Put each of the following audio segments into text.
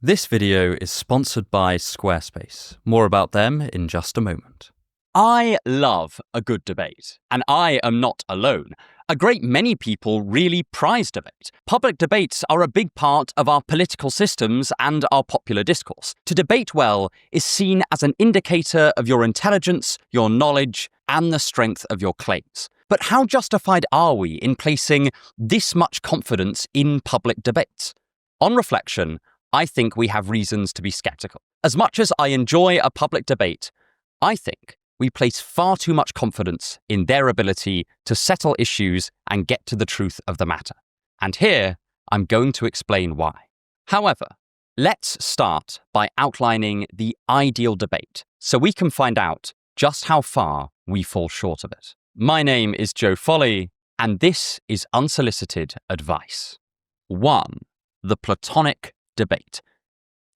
This video is sponsored by Squarespace. More about them in just a moment. I love a good debate, and I am not alone. A great many people really prize debate. Public debates are a big part of our political systems and our popular discourse. To debate well is seen as an indicator of your intelligence, your knowledge, and the strength of your claims. But how justified are we in placing this much confidence in public debates? On reflection, I think we have reasons to be skeptical. As much as I enjoy a public debate, I think we place far too much confidence in their ability to settle issues and get to the truth of the matter. And here, I'm going to explain why. However, let's start by outlining the ideal debate so we can find out just how far we fall short of it. My name is Joe Foley, and this is Unsolicited Advice. 1. The Platonic Debate.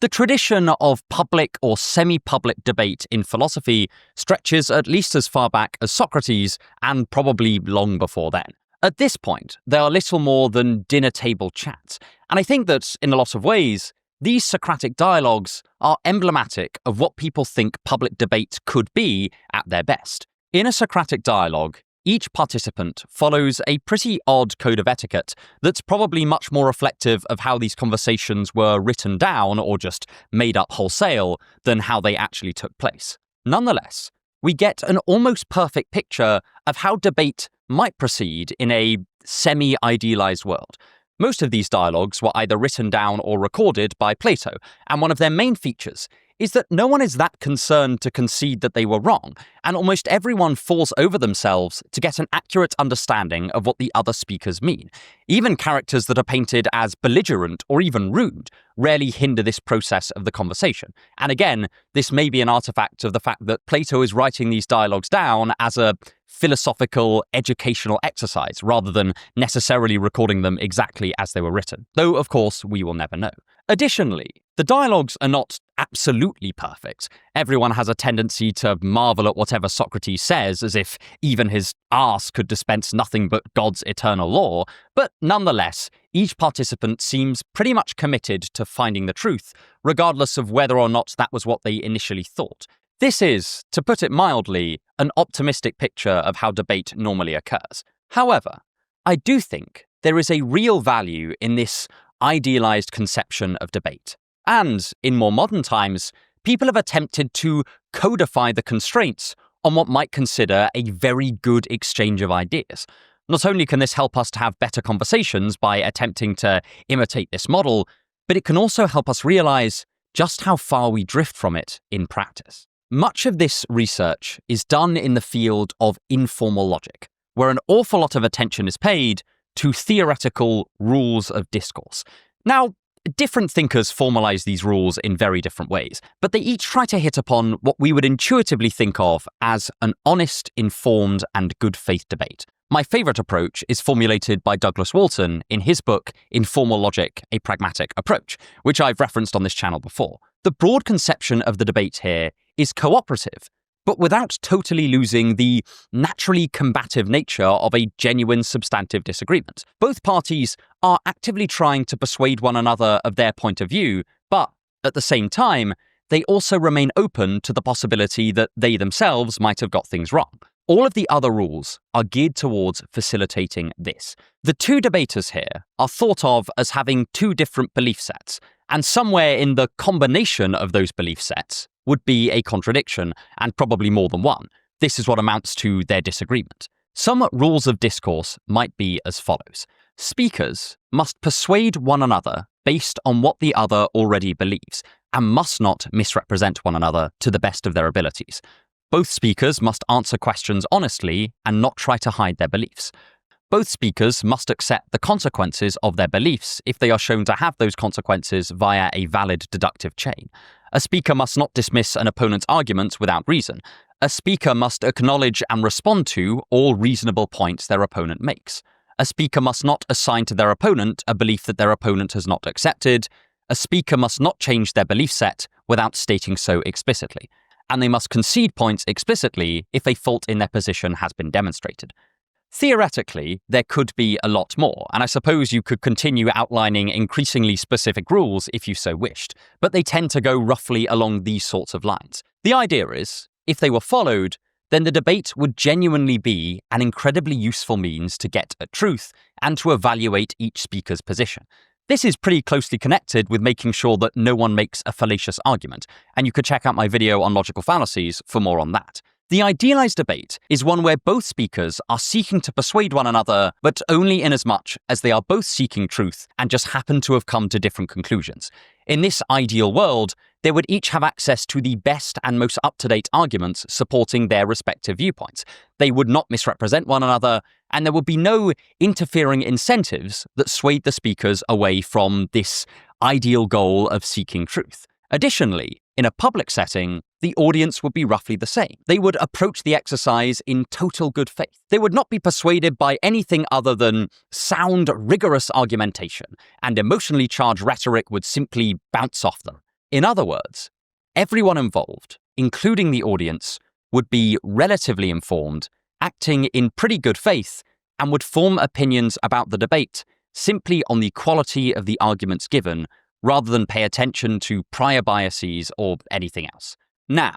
The tradition of public or semi-public debate in philosophy stretches at least as far back as Socrates and probably long before then. At this point, they are little more than dinner table chats, and I think that, in a lot of ways, these Socratic dialogues are emblematic of what people think public debate could be at their best. In a Socratic dialogue, each participant follows a pretty odd code of etiquette that's probably much more reflective of how these conversations were written down or just made up wholesale than how they actually took place. Nonetheless, we get an almost perfect picture of how debate might proceed in a semi-idealized world. Most of these dialogues were either written down or recorded by Plato, and one of their main features is that no one is that concerned to concede that they were wrong, and almost everyone falls over themselves to get an accurate understanding of what the other speakers mean. Even characters that are painted as belligerent or even rude rarely hinder this process of the conversation. And again, this may be an artifact of the fact that Plato is writing these dialogues down as a philosophical, educational exercise, rather than necessarily recording them exactly as they were written. Though, of course, we will never know. Additionally, the dialogues are not absolutely perfect. Everyone has a tendency to marvel at whatever Socrates says, as if even his arse could dispense nothing but God's eternal law, but nonetheless, each participant seems pretty much committed to finding the truth, regardless of whether or not that was what they initially thought. This is, to put it mildly, an optimistic picture of how debate normally occurs. However, I do think there is a real value in this idealized conception of debate. And, in more modern times, people have attempted to codify the constraints on what might consider a very good exchange of ideas. Not only can this help us to have better conversations by attempting to imitate this model, but it can also help us realize just how far we drift from it in practice. Much of this research is done in the field of informal logic, where an awful lot of attention is paid to theoretical rules of discourse. Now, different thinkers formalize these rules in very different ways, but they each try to hit upon what we would intuitively think of as an honest, informed, and good faith debate. My favorite approach is formulated by Douglas Walton in his book, Informal Logic, A Pragmatic Approach, which I've referenced on this channel before. The broad conception of the debate here is cooperative, but without totally losing the naturally combative nature of a genuine substantive disagreement. Both parties are actively trying to persuade one another of their point of view, but at the same time, they also remain open to the possibility that they themselves might have got things wrong. All of the other rules are geared towards facilitating this. The two debaters here are thought of as having two different belief sets, and somewhere in the combination of those belief sets would be a contradiction, and probably more than one. This is what amounts to their disagreement. Some rules of discourse might be as follows. Speakers must persuade one another based on what the other already believes, and must not misrepresent one another to the best of their abilities. Both speakers must answer questions honestly and not try to hide their beliefs. Both speakers must accept the consequences of their beliefs if they are shown to have those consequences via a valid deductive chain. A speaker must not dismiss an opponent's arguments without reason. A speaker must acknowledge and respond to all reasonable points their opponent makes. A speaker must not assign to their opponent a belief that their opponent has not accepted. A speaker must not change their belief set without stating so explicitly. And they must concede points explicitly if a fault in their position has been demonstrated. Theoretically, there could be a lot more, and I suppose you could continue outlining increasingly specific rules if you so wished, but they tend to go roughly along these sorts of lines. The idea is, if they were followed, then the debate would genuinely be an incredibly useful means to get at truth and to evaluate each speaker's position. This is pretty closely connected with making sure that no one makes a fallacious argument, and you could check out my video on logical fallacies for more on that. The idealized debate is one where both speakers are seeking to persuade one another, but only in as much as they are both seeking truth and just happen to have come to different conclusions. In this ideal world, they would each have access to the best and most up-to-date arguments supporting their respective viewpoints. They would not misrepresent one another, and there would be no interfering incentives that swayed the speakers away from this ideal goal of seeking truth. Additionally, in a public setting, the audience would be roughly the same. They would approach the exercise in total good faith. They would not be persuaded by anything other than sound, rigorous argumentation, and emotionally charged rhetoric would simply bounce off them. In other words, everyone involved, including the audience, would be relatively informed, acting in pretty good faith, and would form opinions about the debate simply on the quality of the arguments given, rather than pay attention to prior biases or anything else. Now,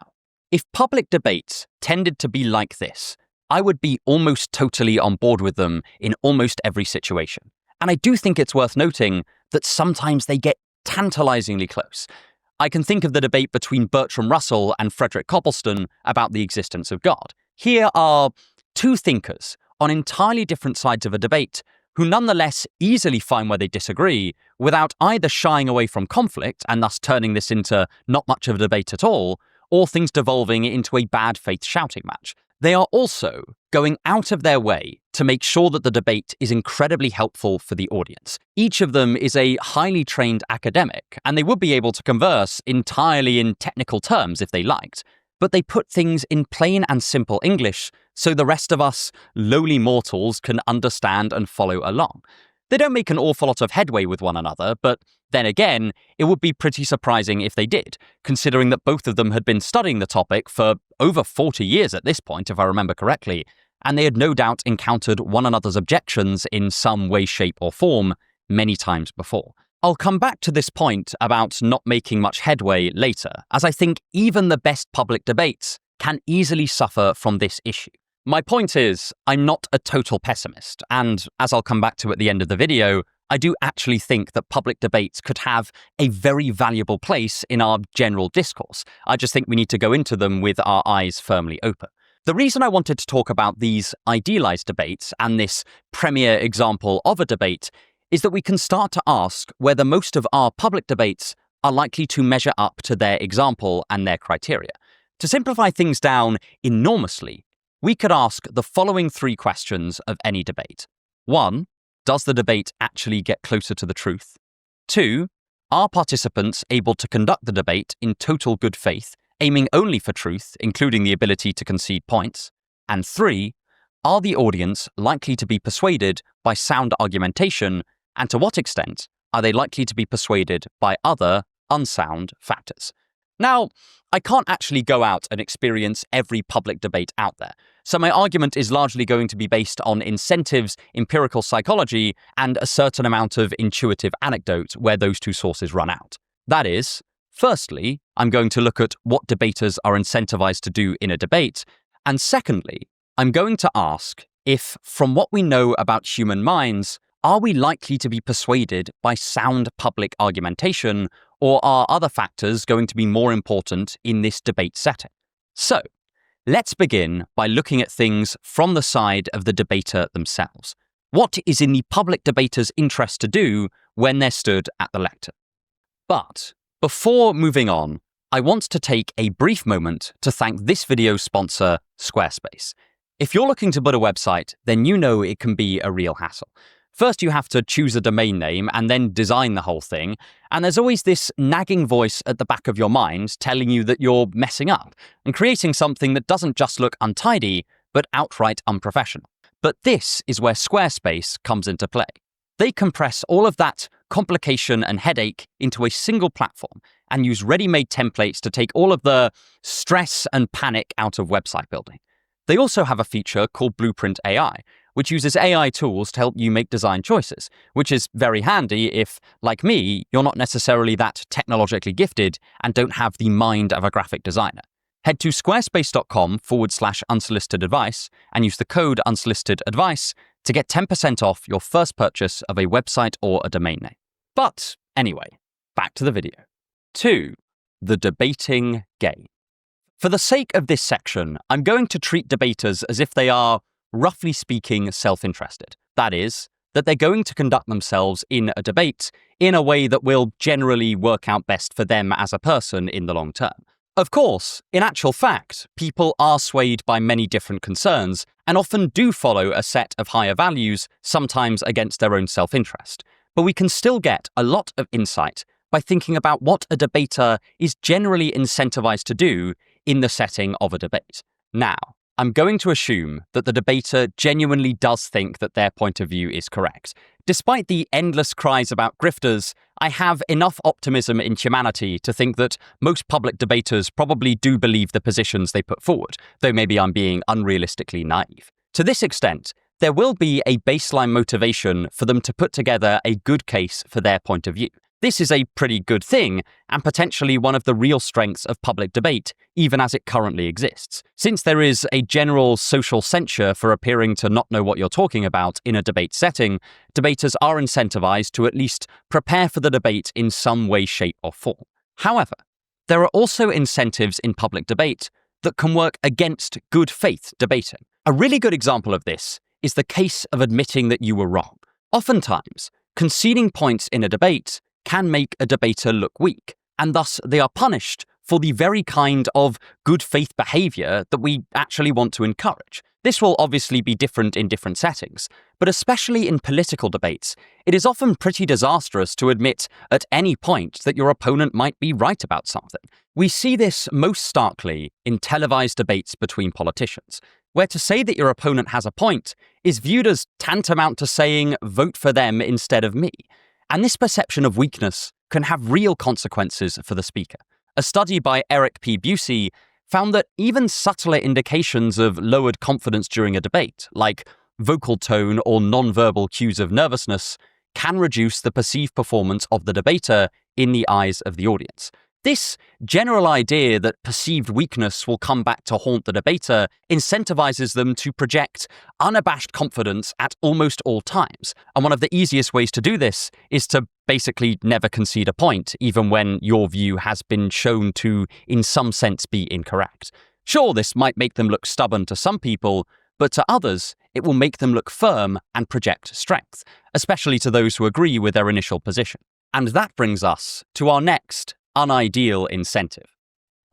if public debates tended to be like this, I would be almost totally on board with them in almost every situation. And I do think it's worth noting that sometimes they get tantalizingly close. I can think of the debate between Bertrand Russell and Frederick Copleston about the existence of God. Here are two thinkers on entirely different sides of a debate who nonetheless easily find where they disagree without either shying away from conflict and thus turning this into not much of a debate at all, or things devolving into a bad faith shouting match. They are also going out of their way to make sure that the debate is incredibly helpful for the audience. Each of them is a highly trained academic, and they would be able to converse entirely in technical terms if they liked, but they put things in plain and simple English so the rest of us lowly mortals can understand and follow along. They don't make an awful lot of headway with one another, but then again, it would be pretty surprising if they did, considering that both of them had been studying the topic for over 40 years at this point, if I remember correctly, and they had no doubt encountered one another's objections in some way, shape, or form many times before. I'll come back to this point about not making much headway later, as I think even the best public debates can easily suffer from this issue. My point is, I'm not a total pessimist, and as I'll come back to at the end of the video, I do actually think that public debates could have a very valuable place in our general discourse. I just think we need to go into them with our eyes firmly open. The reason I wanted to talk about these idealized debates and this premier example of a debate is that we can start to ask whether most of our public debates are likely to measure up to their example and their criteria. To simplify things down enormously, we could ask the following three questions of any debate. 1. Does the debate actually get closer to the truth? 2. Are participants able to conduct the debate in total good faith, aiming only for truth, including the ability to concede points? And 3. Are the audience likely to be persuaded by sound argumentation, and to what extent are they likely to be persuaded by other unsound factors? Now, I can't actually go out and experience every public debate out there, so my argument is largely going to be based on incentives, empirical psychology, and a certain amount of intuitive anecdote where those two sources run out. That is, firstly, I'm going to look at what debaters are incentivized to do in a debate, and secondly, I'm going to ask if, from what we know about human minds, are we likely to be persuaded by sound public argumentation, or are other factors going to be more important in this debate setting? So, let's begin by looking at things from the side of the debater themselves. What is in the public debater's interest to do when they're stood at the lectern? But before moving on, I want to take a brief moment to thank this video's sponsor, Squarespace. If you're looking to build a website, then you know it can be a real hassle. First, you have to choose a domain name and then design the whole thing. And there's always this nagging voice at the back of your mind telling you that you're messing up and creating something that doesn't just look untidy, but outright unprofessional. But this is where Squarespace comes into play. They compress all of that complication and headache into a single platform and use ready-made templates to take all of the stress and panic out of website building. They also have a feature called Blueprint AI, which uses AI tools to help you make design choices, which is very handy if, like me, you're not necessarily that technologically gifted and don't have the mind of a graphic designer. Head to squarespace.com/unsolicited advice and use the code unsolicited advice to get 10% off your first purchase of a website or a domain name. But anyway, back to the video. 2. The debating game. For the sake of this section, I'm going to treat debaters as if they are, roughly speaking, self-interested. That is, that they're going to conduct themselves in a debate in a way that will generally work out best for them as a person in the long term. Of course, in actual fact, people are swayed by many different concerns and often do follow a set of higher values, sometimes against their own self-interest. But we can still get a lot of insight by thinking about what a debater is generally incentivized to do in the setting of a debate. Now, I'm going to assume that the debater genuinely does think that their point of view is correct. Despite the endless cries about grifters, I have enough optimism in humanity to think that most public debaters probably do believe the positions they put forward, though maybe I'm being unrealistically naive. To this extent, there will be a baseline motivation for them to put together a good case for their point of view. This is a pretty good thing, and potentially one of the real strengths of public debate, even as it currently exists. Since there is a general social censure for appearing to not know what you're talking about in a debate setting, debaters are incentivized to at least prepare for the debate in some way, shape, or form. However, there are also incentives in public debate that can work against good faith debating. A really good example of this is the case of admitting that you were wrong. Oftentimes, conceding points in a debate can make a debater look weak, and thus they are punished for the very kind of good faith behavior that we actually want to encourage. This will obviously be different in different settings, but especially in political debates, it is often pretty disastrous to admit at any point that your opponent might be right about something. We see this most starkly in televised debates between politicians, where to say that your opponent has a point is viewed as tantamount to saying, vote for them instead of me. And this perception of weakness can have real consequences for the speaker. A study by Eric P. Busey found that even subtler indications of lowered confidence during a debate, like vocal tone or non-verbal cues of nervousness, can reduce the perceived performance of the debater in the eyes of the audience. This general idea that perceived weakness will come back to haunt the debater incentivizes them to project unabashed confidence at almost all times. And one of the easiest ways to do this is to basically never concede a point, even when your view has been shown to, in some sense, be incorrect. Sure, this might make them look stubborn to some people, but to others, it will make them look firm and project strength, especially to those who agree with their initial position. And that brings us to our next unideal incentive.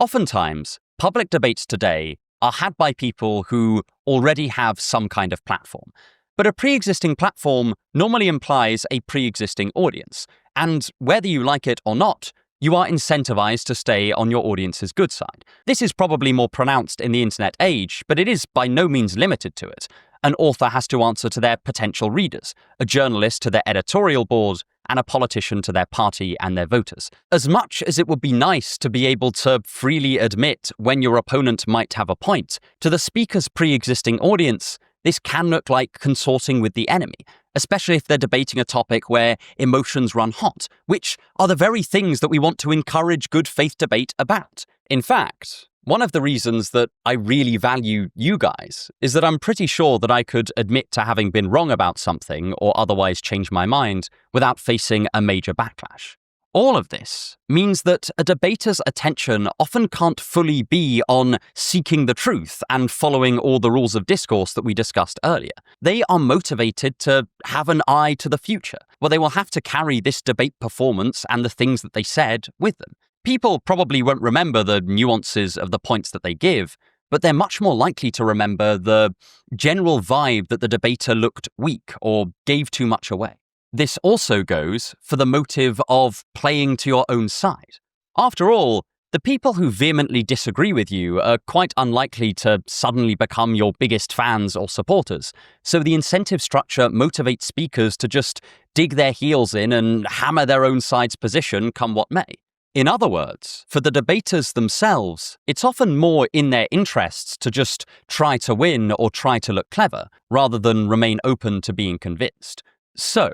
Oftentimes, public debates today are had by people who already have some kind of platform. But a pre-existing platform normally implies a pre-existing audience, and whether you like it or not, you are incentivized to stay on your audience's good side. This is probably more pronounced in the internet age, but it is by no means limited to it. An author has to answer to their potential readers, a journalist to their editorial board, and a politician to their party and their voters. As much as it would be nice to be able to freely admit when your opponent might have a point, to the speaker's pre-existing audience, this can look like consorting with the enemy, especially if they're debating a topic where emotions run hot, which are the very things that we want to encourage good faith debate about. In fact, one of the reasons that I really value you guys is that I'm pretty sure that I could admit to having been wrong about something or otherwise change my mind without facing a major backlash. All of this means that a debater's attention often can't fully be on seeking the truth and following all the rules of discourse that we discussed earlier. They are motivated to have an eye to the future, where they will have to carry this debate performance and the things that they said with them. People probably won't remember the nuances of the points that they give, but they're much more likely to remember the general vibe that the debater looked weak or gave too much away. This also goes for the motive of playing to your own side. After all, the people who vehemently disagree with you are quite unlikely to suddenly become your biggest fans or supporters, so the incentive structure motivates speakers to just dig their heels in and hammer their own side's position come what may. In other words, for the debaters themselves, it's often more in their interests to just try to win or try to look clever, rather than remain open to being convinced. So,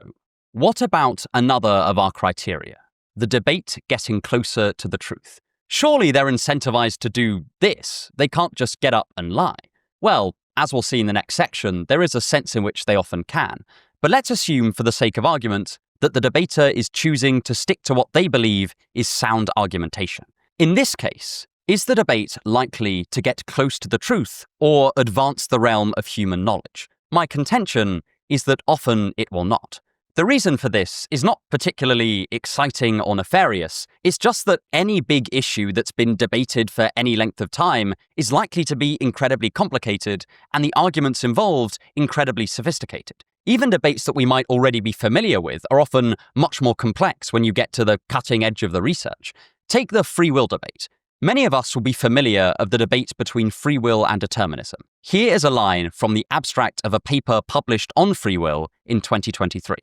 what about another of our criteria? The debate getting closer to the truth. Surely they're incentivized to do this. They can't just get up and lie. Well, as we'll see in the next section, there is a sense in which they often can. But let's assume, for the sake of argument, that the debater is choosing to stick to what they believe is sound argumentation. In this case, is the debate likely to get close to the truth or advance the realm of human knowledge? My contention is that often it will not. The reason for this is not particularly exciting or nefarious, it's just that any big issue that's been debated for any length of time is likely to be incredibly complicated and the arguments involved incredibly sophisticated. Even debates that we might already be familiar with are often much more complex when you get to the cutting edge of the research. Take the free will debate. Many of us will be familiar of the debate between free will and determinism. Here is a line from the abstract of a paper published on free will in 2023.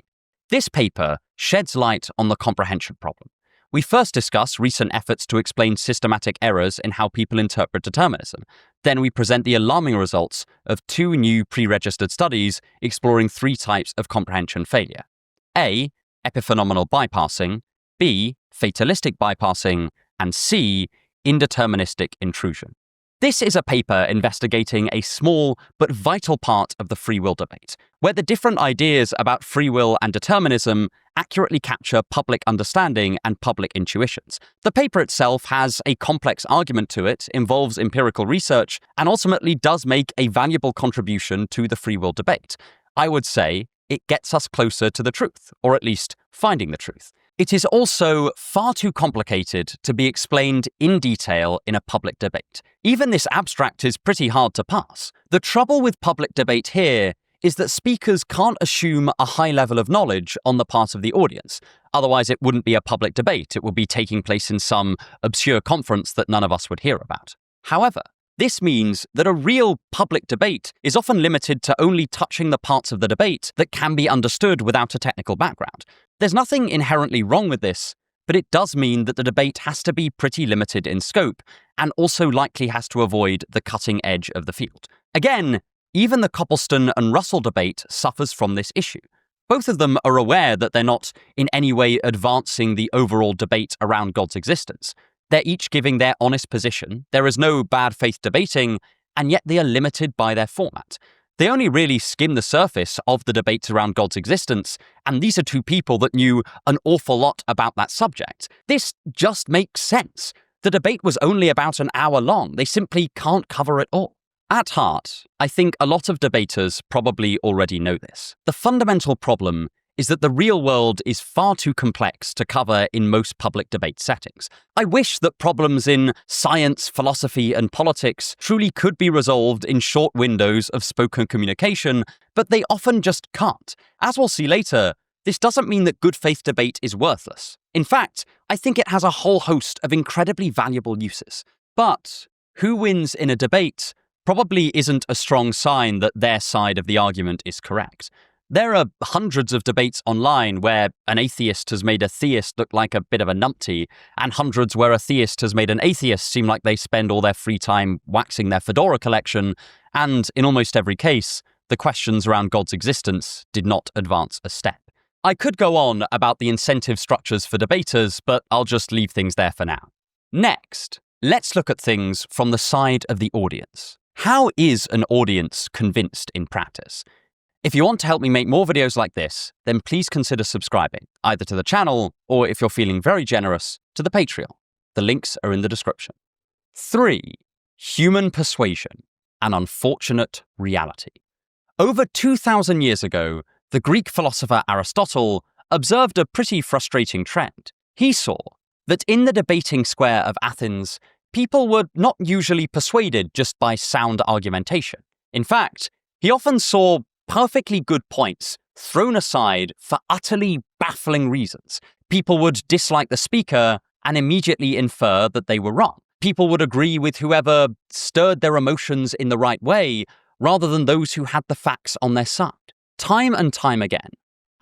This paper sheds light on the comprehension problem. We first discuss recent efforts to explain systematic errors in how people interpret determinism. Then we present the alarming results of 2 new pre-registered studies exploring 3 types of comprehension failure. A. Epiphenomenal bypassing, B. Fatalistic bypassing, and C. Indeterministic intrusion. This is a paper investigating a small but vital part of the free will debate, where the different ideas about free will and determinism accurately capture public understanding and public intuitions. The paper itself has a complex argument to it, involves empirical research, and ultimately does make a valuable contribution to the free will debate. I would say it gets us closer to the truth, or at least finding the truth. It is also far too complicated to be explained in detail in a public debate. Even this abstract is pretty hard to pass. The trouble with public debate here is that speakers can't assume a high level of knowledge on the part of the audience. Otherwise, it wouldn't be a public debate. It would be taking place in some obscure conference that none of us would hear about. However, this means that a real public debate is often limited to only touching the parts of the debate that can be understood without a technical background. There's nothing inherently wrong with this, but it does mean that the debate has to be pretty limited in scope and also likely has to avoid the cutting edge of the field. Again, even the Copleston and Russell debate suffers from this issue. Both of them are aware that they're not in any way advancing the overall debate around God's existence. They're each giving their honest position. There is no bad faith debating, and yet they are limited by their format. They only really skim the surface of the debates around God's existence, and these are 2 people that knew an awful lot about that subject. This just makes sense. The debate was only about an hour long. They simply can't cover it all. At heart, I think a lot of debaters probably already know this. The fundamental problem is that the real world is far too complex to cover in most public debate settings. I wish that problems in science, philosophy, and politics truly could be resolved in short windows of spoken communication, but they often just can't. As we'll see later, this doesn't mean that good faith debate is worthless. In fact, I think it has a whole host of incredibly valuable uses. But who wins in a debate probably isn't a strong sign that their side of the argument is correct. There are hundreds of debates online where an atheist has made a theist look like a bit of a numpty, and hundreds where a theist has made an atheist seem like they spend all their free time waxing their fedora collection, and in almost every case, the questions around God's existence did not advance a step. I could go on about the incentive structures for debaters, but I'll just leave things there for now. Next, let's look at things from the side of the audience. How is an audience convinced in practice? If you want to help me make more videos like this, then please consider subscribing, either to the channel or, if you're feeling very generous, to the Patreon. The links are in the description. 3. Human persuasion, an unfortunate reality. Over 2,000 years ago, the Greek philosopher Aristotle observed a pretty frustrating trend. He saw that in the debating square of Athens, people were not usually persuaded just by sound argumentation. In fact, he often saw perfectly good points thrown aside for utterly baffling reasons. People would dislike the speaker and immediately infer that they were wrong. People would agree with whoever stirred their emotions in the right way, rather than those who had the facts on their side. Time and time again,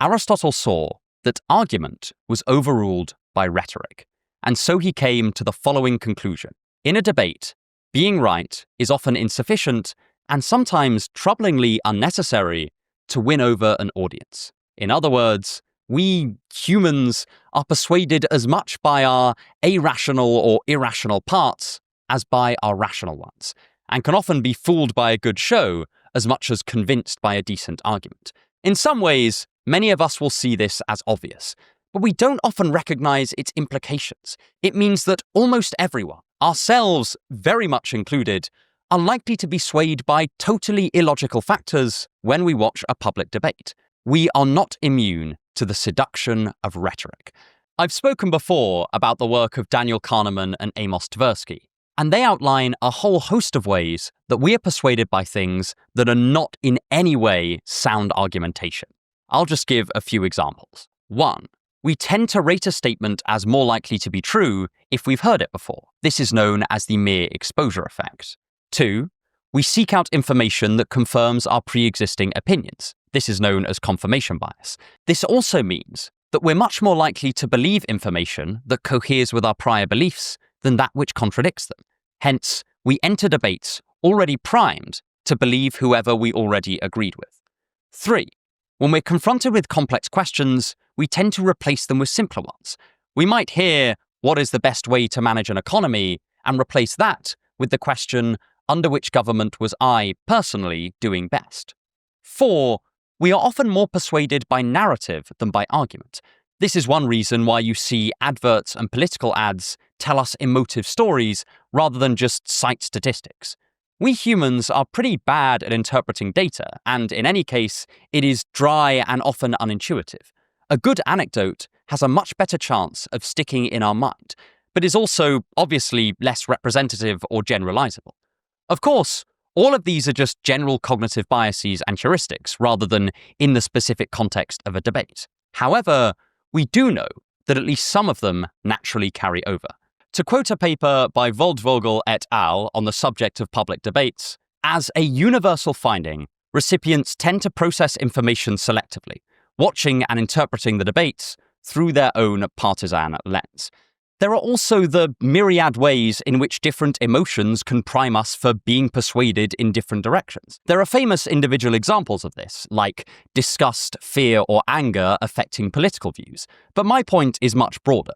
Aristotle saw that argument was overruled by rhetoric. and so he came to the following conclusion. In a debate, being right is often insufficient and sometimes troublingly unnecessary to win over an audience. In other words, we humans are persuaded as much by our irrational or irrational parts as by our rational ones, and can often be fooled by a good show as much as convinced by a decent argument. In some ways, many of us will see this as obvious, but we don't often recognize its implications. It means that almost everyone, ourselves very much included, are likely to be swayed by totally illogical factors when we watch a public debate. We are not immune to the seduction of rhetoric. I've spoken before about the work of Daniel Kahneman and Amos Tversky, and they outline a whole host of ways that we are persuaded by things that are not in any way sound argumentation. I'll just give a few examples. 1. We tend to rate a statement as more likely to be true if we've heard it before. This is known as the mere exposure effect. 2. We seek out information that confirms our pre-existing opinions. This is known as confirmation bias. This also means that we're much more likely to believe information that coheres with our prior beliefs than that which contradicts them. Hence, we enter debates already primed to believe whoever we already agreed with. 3. When we're confronted with complex questions, we tend to replace them with simpler ones. We might hear, what is the best way to manage an economy, and replace that with the question, under which government was I, personally, doing best? 4. We are often more persuaded by narrative than by argument. This is one reason why you see adverts and political ads tell us emotive stories rather than just cite statistics. We humans are pretty bad at interpreting data, and in any case, it is dry and often unintuitive. A good anecdote has a much better chance of sticking in our mind, but is also obviously less representative or generalizable. Of course, all of these are just general cognitive biases and heuristics rather than in the specific context of a debate. However, we do know that at least some of them naturally carry over. To quote a paper by Voldvogel et al. On the subject of public debates, as a universal finding, recipients tend to process information selectively, watching and interpreting the debates through their own partisan lens. There are also the myriad ways in which different emotions can prime us for being persuaded in different directions. There are famous individual examples of this, like disgust, fear, or anger affecting political views. But my point is much broader.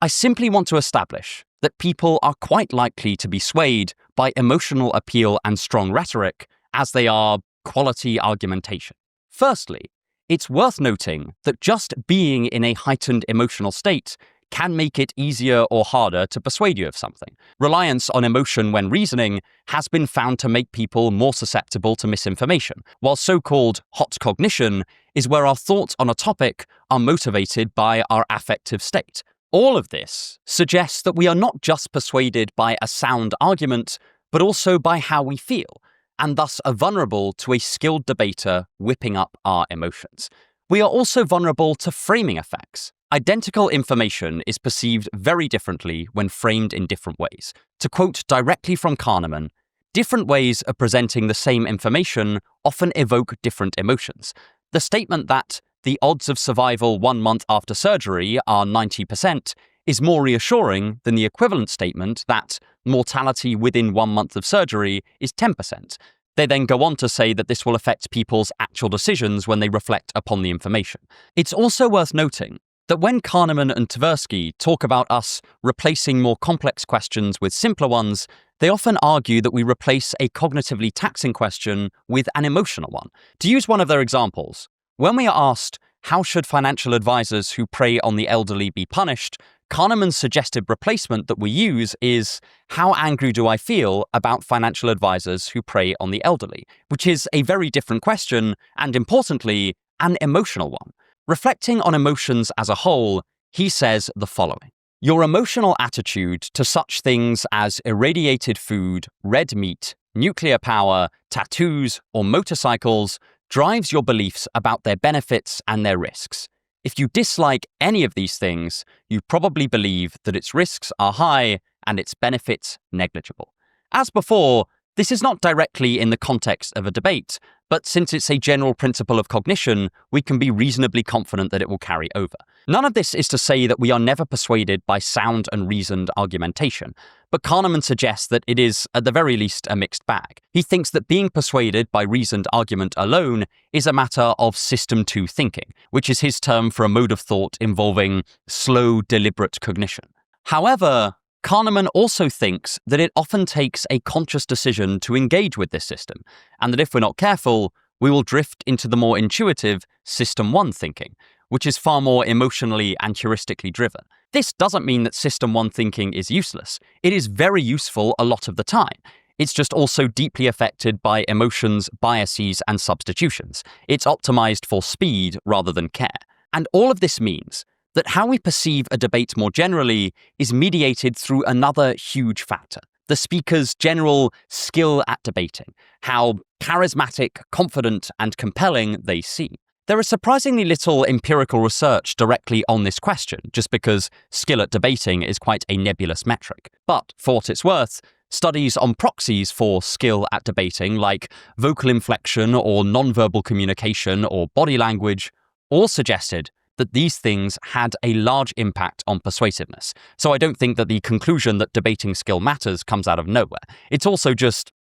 I simply want to establish that people are quite likely to be swayed by emotional appeal and strong rhetoric as they are quality argumentation. Firstly, it's worth noting that just being in a heightened emotional state can make it easier or harder to persuade you of something. Reliance on emotion when reasoning has been found to make people more susceptible to misinformation, while so-called hot cognition is where our thoughts on a topic are motivated by our affective state. All of this suggests that we are not just persuaded by a sound argument, but also by how we feel, and thus are vulnerable to a skilled debater whipping up our emotions. We are also vulnerable to framing effects. Identical information is perceived very differently when framed in different ways. To quote directly from Kahneman, different ways of presenting the same information often evoke different emotions. The statement that the odds of survival 1 month after surgery are 90% is more reassuring than the equivalent statement that mortality within 1 month of surgery is 10%. They then go on to say that this will affect people's actual decisions when they reflect upon the information. It's also worth noting that when Kahneman and Tversky talk about us replacing more complex questions with simpler ones, they often argue that we replace a cognitively taxing question with an emotional one. To use one of their examples, when we are asked, how should financial advisors who prey on the elderly be punished, Kahneman's suggested replacement that we use is, how angry do I feel about financial advisors who prey on the elderly? Which is a very different question, and importantly, an emotional one. Reflecting on emotions as a whole, he says the following. Your emotional attitude to such things as irradiated food, red meat, nuclear power, tattoos, or motorcycles drives your beliefs about their benefits and their risks. If you dislike any of these things, you probably believe that its risks are high and its benefits negligible. As before, This is not directly in the context of a debate, but since it's a general principle of cognition, we can be reasonably confident that it will carry over. None of this is to say that we are never persuaded by sound and reasoned argumentation, but Kahneman suggests that it is, at the very least, a mixed bag. He thinks that being persuaded by reasoned argument alone is a matter of System 2 thinking, which is his term for a mode of thought involving slow, deliberate cognition. However, Kahneman also thinks that it often takes a conscious decision to engage with this system, and that if we're not careful, we will drift into the more intuitive System 1 thinking, which is far more emotionally and heuristically driven. This doesn't mean that System 1 thinking is useless. It is very useful a lot of the time. It's just also deeply affected by emotions, biases, and substitutions. It's optimized for speed rather than care. And all of this means that how we perceive a debate more generally is mediated through another huge factor: the speaker's general skill at debating, how charismatic, confident, and compelling they seem. There is surprisingly little empirical research directly on this question, just because skill at debating is quite a nebulous metric. But, for what it's worth, studies on proxies for skill at debating, like vocal inflection or nonverbal communication or body language, all suggested that these things had a large impact on persuasiveness. So I don't think that the conclusion that debating skill matters comes out of nowhere. It's also just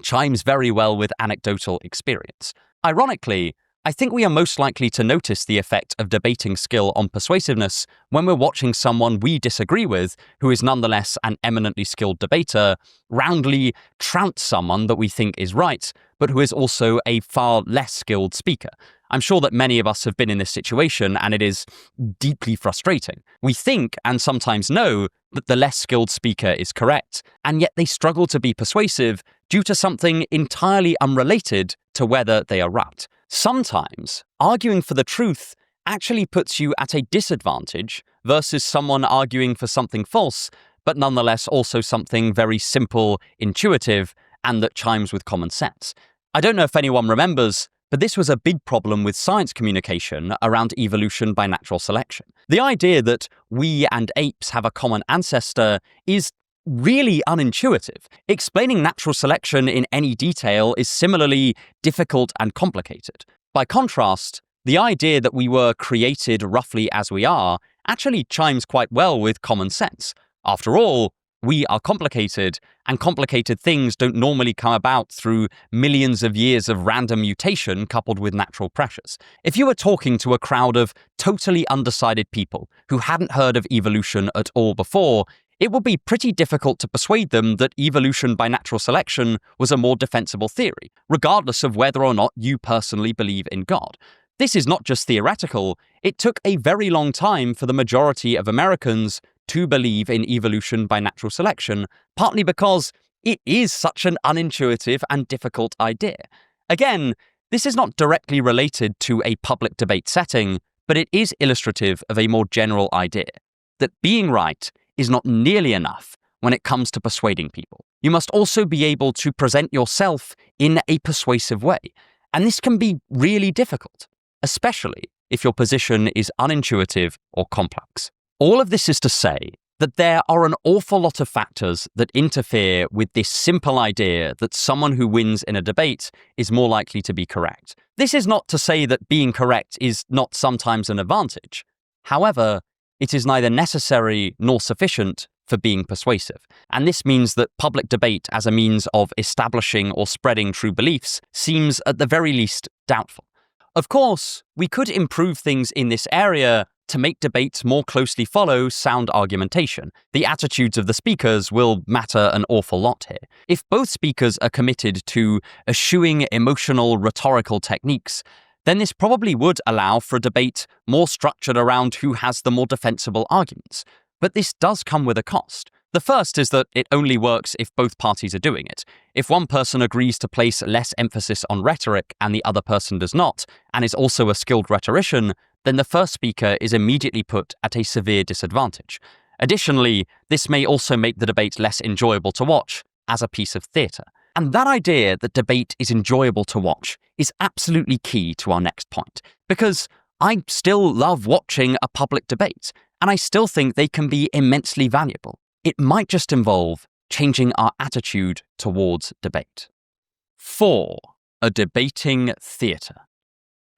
chimes very well with anecdotal experience. Ironically, I think we are most likely to notice the effect of debating skill on persuasiveness when we're watching someone we disagree with, who is nonetheless an eminently skilled debater, roundly trounce someone that we think is right, but who is also a far less skilled speaker. I'm sure that many of us have been in this situation, and it is deeply frustrating. We think, and sometimes know, that the less skilled speaker is correct, and yet they struggle to be persuasive due to something entirely unrelated to whether they are right. Sometimes, arguing for the truth actually puts you at a disadvantage versus someone arguing for something false, but nonetheless also something very simple, intuitive, and that chimes with common sense. I don't know if anyone remembers, but this was a big problem with science communication around evolution by natural selection. The idea that we and apes have a common ancestor is really unintuitive. Explaining natural selection in any detail is similarly difficult and complicated. By contrast, the idea that we were created roughly as we are actually chimes quite well with common sense. After all, we are complicated, and complicated things don't normally come about through millions of years of random mutation coupled with natural pressures. If you were talking to a crowd of totally undecided people who hadn't heard of evolution at all before, it would be pretty difficult to persuade them that evolution by natural selection was a more defensible theory, regardless of whether or not you personally believe in God. This is not just theoretical. It took a very long time for the majority of Americans to believe in evolution by natural selection, partly because it is such an unintuitive and difficult idea. Again, this is not directly related to a public debate setting, but it is illustrative of a more general idea, that being right is not nearly enough when it comes to persuading people. You must also be able to present yourself in a persuasive way, and this can be really difficult, especially if your position is unintuitive or complex. All of this is to say that there are an awful lot of factors that interfere with this simple idea that someone who wins in a debate is more likely to be correct. This is not to say that being correct is not sometimes an advantage. However, it is neither necessary nor sufficient for being persuasive. And this means that public debate as a means of establishing or spreading true beliefs seems at the very least doubtful. Of course, we could improve things in this area to make debates more closely follow sound argumentation. The attitudes of the speakers will matter an awful lot here. If both speakers are committed to eschewing emotional rhetorical techniques, then this probably would allow for a debate more structured around who has the more defensible arguments. But this does come with a cost. The first is that it only works if both parties are doing it. If one person agrees to place less emphasis on rhetoric and the other person does not, and is also a skilled rhetorician, then the first speaker is immediately put at a severe disadvantage. Additionally, this may also make the debate less enjoyable to watch as a piece of theatre. And that idea that debate is enjoyable to watch is absolutely key to our next point, because I still love watching a public debate, and I still think they can be immensely valuable. It might just involve changing our attitude towards debate. 4. A debating theatre.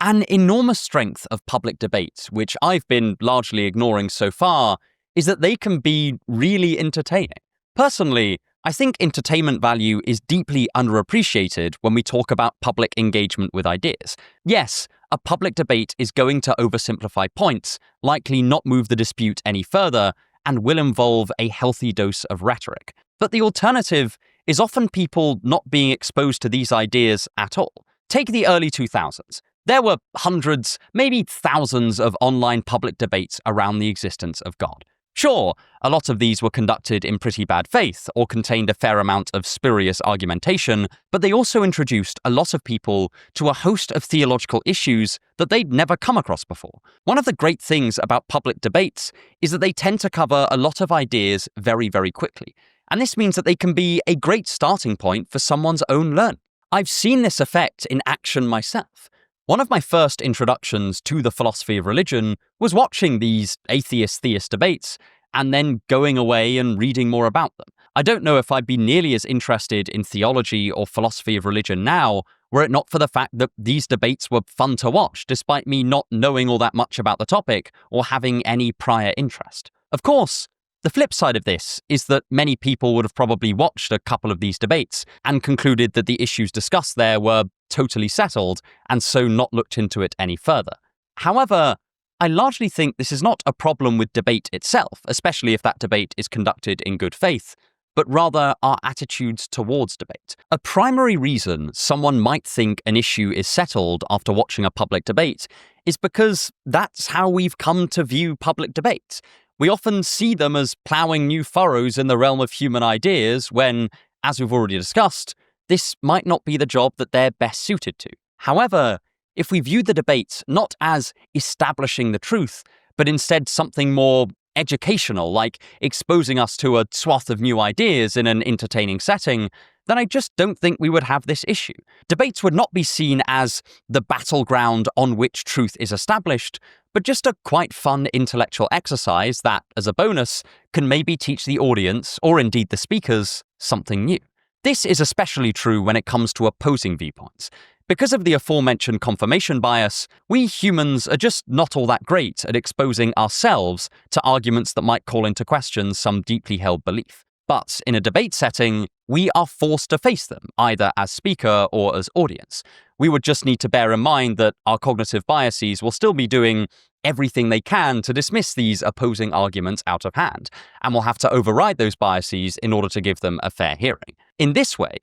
An enormous strength of public debates, which I've been largely ignoring so far, is that they can be really entertaining. Personally, I think entertainment value is deeply underappreciated when we talk about public engagement with ideas. Yes, a public debate is going to oversimplify points, likely not move the dispute any further, and will involve a healthy dose of rhetoric. But the alternative is often people not being exposed to these ideas at all. Take the early 2000s. There were hundreds, maybe thousands of online public debates around the existence of God. Sure, a lot of these were conducted in pretty bad faith or contained a fair amount of spurious argumentation, but they also introduced a lot of people to a host of theological issues that they'd never come across before. One of the great things about public debates is that they tend to cover a lot of ideas very, very quickly. And this means that they can be a great starting point for someone's own learning. I've seen this effect in action myself. One of my first introductions to the philosophy of religion was watching these atheist-theist debates and then going away and reading more about them. I don't know if I'd be nearly as interested in theology or philosophy of religion now were it not for the fact that these debates were fun to watch, despite me not knowing all that much about the topic or having any prior interest. Of course, the flip side of this is that many people would have probably watched a couple of these debates and concluded that the issues discussed there were totally settled and so not looked into it any further. However, I largely think this is not a problem with debate itself, especially if that debate is conducted in good faith, but rather our attitudes towards debate. A primary reason someone might think an issue is settled after watching a public debate is because that's how we've come to view public debates. We often see them as ploughing new furrows in the realm of human ideas when, as we've already discussed, this might not be the job that they're best suited to. However, if we view the debates not as establishing the truth, but instead something more educational, like exposing us to a swath of new ideas in an entertaining setting, then I just don't think we would have this issue. Debates would not be seen as the battleground on which truth is established, but just a quite fun intellectual exercise that, as a bonus, can maybe teach the audience, or indeed the speakers, something new. This is especially true when it comes to opposing viewpoints. Because of the aforementioned confirmation bias, we humans are just not all that great at exposing ourselves to arguments that might call into question some deeply held belief. But in a debate setting, we are forced to face them, either as speaker or as audience. We would just need to bear in mind that our cognitive biases will still be doing everything they can to dismiss these opposing arguments out of hand, and we'll have to override those biases in order to give them a fair hearing. In this way,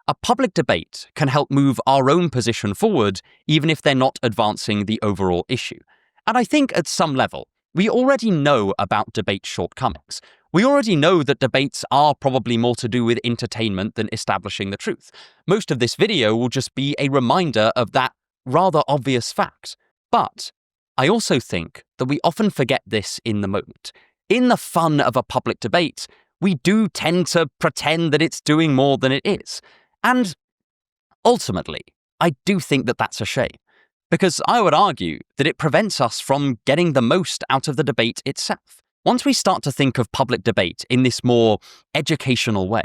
a public debate can help move our own position forward, even if they're not advancing the overall issue. And I think at some level, we already know about debate shortcomings. We already know that debates are probably more to do with entertainment than establishing the truth. Most of this video will just be a reminder of that rather obvious fact. But I also think that we often forget this in the moment. In the fun of a public debate, we do tend to pretend that it's doing more than it is. And ultimately, I do think that that's a shame, because I would argue that it prevents us from getting the most out of the debate itself. Once we start to think of public debate in this more educational way,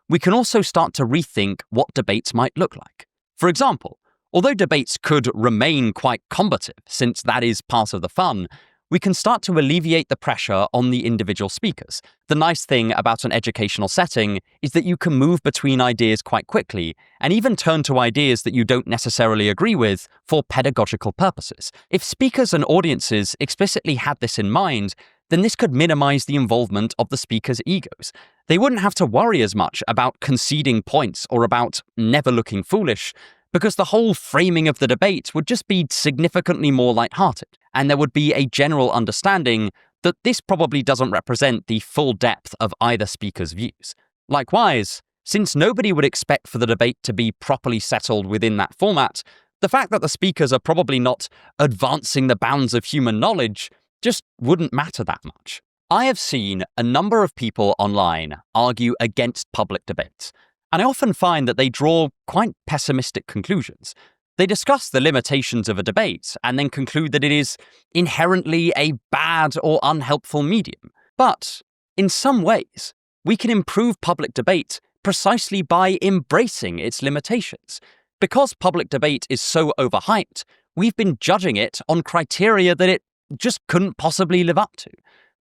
we can also start to rethink what debates might look like. For example, although debates could remain quite combative, since that is part of the fun, we can start to alleviate the pressure on the individual speakers. The nice thing about an educational setting is that you can move between ideas quite quickly, and even turn to ideas that you don't necessarily agree with for pedagogical purposes. If speakers and audiences explicitly had this in mind, then this could minimize the involvement of the speakers' egos. They wouldn't have to worry as much about conceding points or about never looking foolish, because the whole framing of the debate would just be significantly more lighthearted, and there would be a general understanding that this probably doesn't represent the full depth of either speaker's views. Likewise, since nobody would expect for the debate to be properly settled within that format, the fact that the speakers are probably not advancing the bounds of human knowledge just wouldn't matter that much. I have seen a number of people online argue against public debates, and I often find that they draw quite pessimistic conclusions. They discuss the limitations of a debate and then conclude that it is inherently a bad or unhelpful medium. But in some ways, we can improve public debate precisely by embracing its limitations. Because public debate is so overhyped, we've been judging it on criteria that it just couldn't possibly live up to.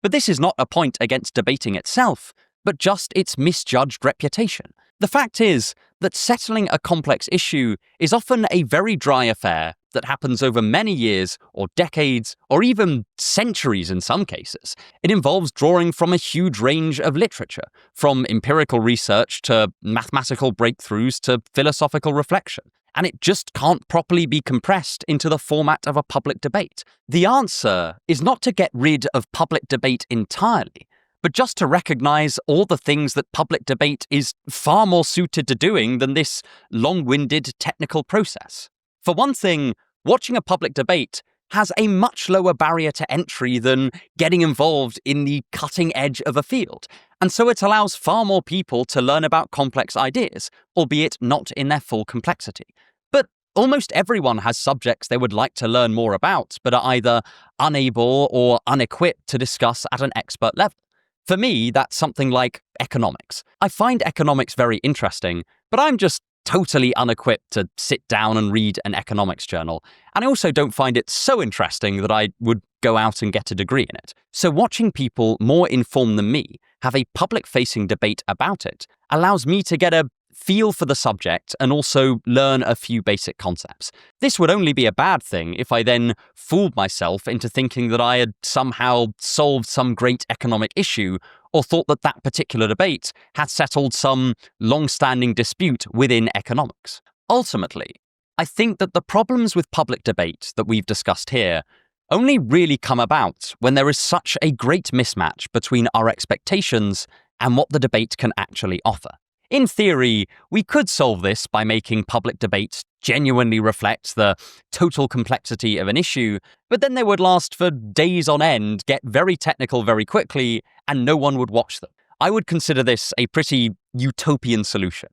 But this is not a point against debating itself, but just its misjudged reputation. The fact is that settling a complex issue is often a very dry affair that happens over many years or decades or even centuries in some cases. It involves drawing from a huge range of literature, from empirical research to mathematical breakthroughs to philosophical reflection. And it just can't properly be compressed into the format of a public debate. The answer is not to get rid of public debate entirely, but just to recognize all the things that public debate is far more suited to doing than this long-winded technical process. For one thing, watching a public debate has a much lower barrier to entry than getting involved in the cutting edge of a field, and so it allows far more people to learn about complex ideas, albeit not in their full complexity. But almost everyone has subjects they would like to learn more about, but are either unable or unequipped to discuss at an expert level. For me, that's something like economics. I find economics very interesting, but I'm just totally unequipped to sit down and read an economics journal. And I also don't find it so interesting that I would go out and get a degree in it. So watching people more informed than me have a public-facing debate about it allows me to get a feel for the subject and also learn a few basic concepts. This would only be a bad thing if I then fooled myself into thinking that I had somehow solved some great economic issue or thought that that particular debate had settled some long-standing dispute within economics. Ultimately, I think that the problems with public debate that we've discussed here only really come about when there is such a great mismatch between our expectations and what the debate can actually offer. In theory, we could solve this by making public debate genuinely reflect the total complexity of an issue, but then they would last for days on end, get very technical very quickly, and no one would watch them. I would consider this a pretty utopian solution.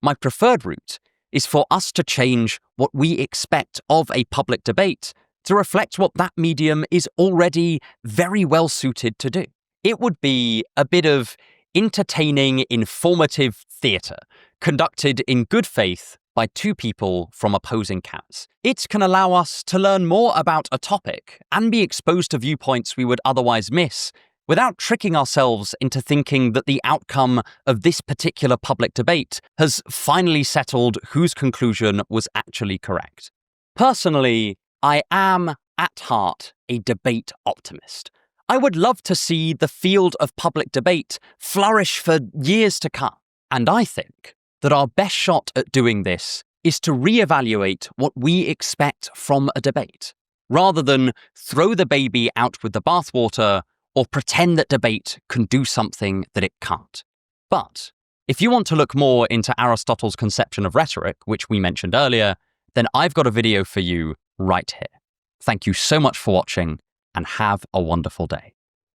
My preferred route is for us to change what we expect of a public debate to reflect what that medium is already very well suited to do. It would be a bit of entertaining, informative theatre, conducted in good faith by two people from opposing camps. It can allow us to learn more about a topic and be exposed to viewpoints we would otherwise miss, without tricking ourselves into thinking that the outcome of this particular public debate has finally settled whose conclusion was actually correct. Personally, I am, at heart, a debate optimist. I would love to see the field of public debate flourish for years to come. And I think that our best shot at doing this is to reevaluate what we expect from a debate, rather than throw the baby out with the bathwater or pretend that debate can do something that it can't. But if you want to look more into Aristotle's conception of rhetoric, which we mentioned earlier, then I've got a video for you right here. Thank you so much for watching, and have a wonderful day.